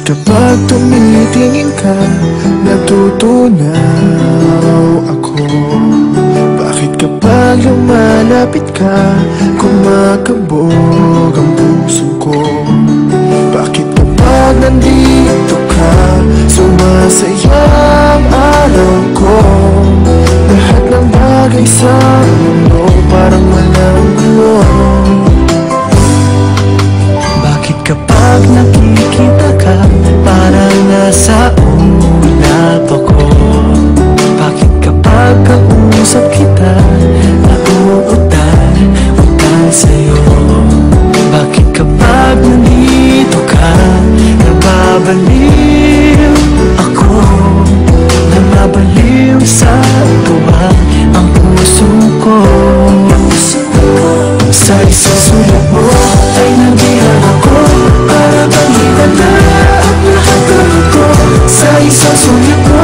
Kapag tumitingin ka, natutunaw ako. Bakit kapag lumalapit ka, kumakabog ang puso ko? Bakit kapag nandito ka, sumasaya ang araw ko? Lahat ng bagay sa mundo parang walang gulo. Bakit kapag nakikita ka, parang nasa ulap ako? Bakit kapag kausap kita, nauutal sa'yo? Bakit kapag nandito ka, nababaliw ako? Nababaliw sa tuwa ang puso ko. Sa isang sulat mo ay nabihan ako, para bang hinala ang lahat ng ito. Sa isang sulat mo,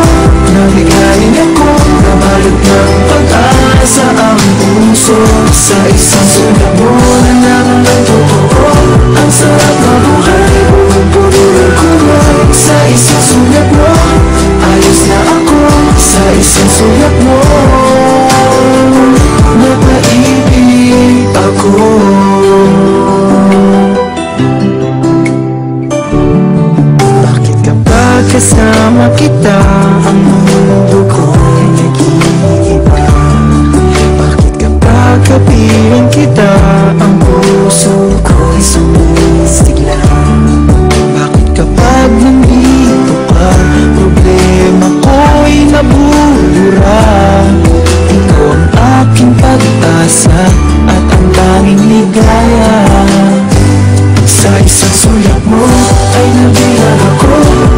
nabigayin ako, nabalot ng pag-asa ang puso. Sa isang sulat mo, nalaman ng totoo, ang sarap na buhay, puno ng kulay. Sa isang sulat mo, ayos na ako. Sa isang sulat mo, napaibig ako. Bakit kapag kasama kita, ang mundo ko'y nag-iiba? Bakit kapag kapiling kita, ang puso ko'y sumisigla? Bakit kapag nandito ka, problema ko'y nabubura? Ikaw ang aking pag-asa at ang tanging ligaya. Sa isang sulat mo ay nabihan ako,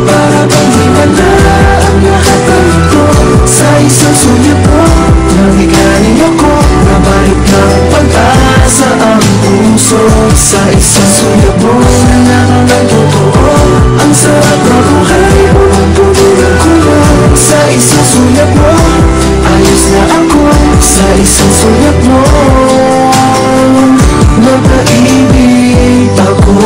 para bang himala ang lahat ng ito. Sa isang sulat mo, nabigayin ako, nabalik ng pag-asa ang puso. Sa isang sulat mo, nalaman ng totoo, ang sarap na buhay, puno ng kulay. Sa isang sulat mo, ayos na ako. Sa isang sulat mo, napaibig ako.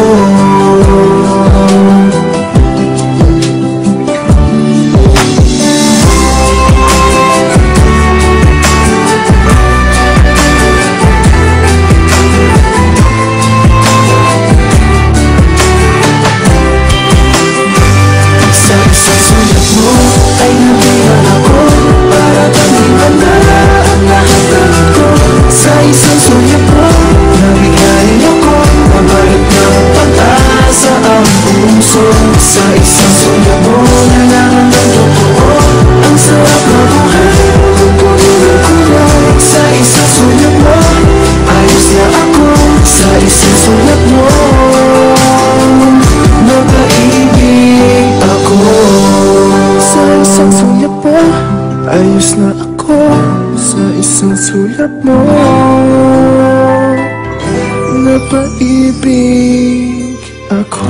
Sa isang sulat mo ay nabihan ako, para bang himala ang lahat ng ito. Sa isang sulat mo, nabigayin ako, nabalot ng pag-asa ang puso. Sa isang sulat mo, nalaman ng totoo, ang sarap na buhay, puno ng kulay. Sa isang sulat mo, ayos na ako. Sa isang sulat mo, napaibig ako. Sa isang sulat mo, ayos na ako. Sa isang sulat mo, napaibig ako.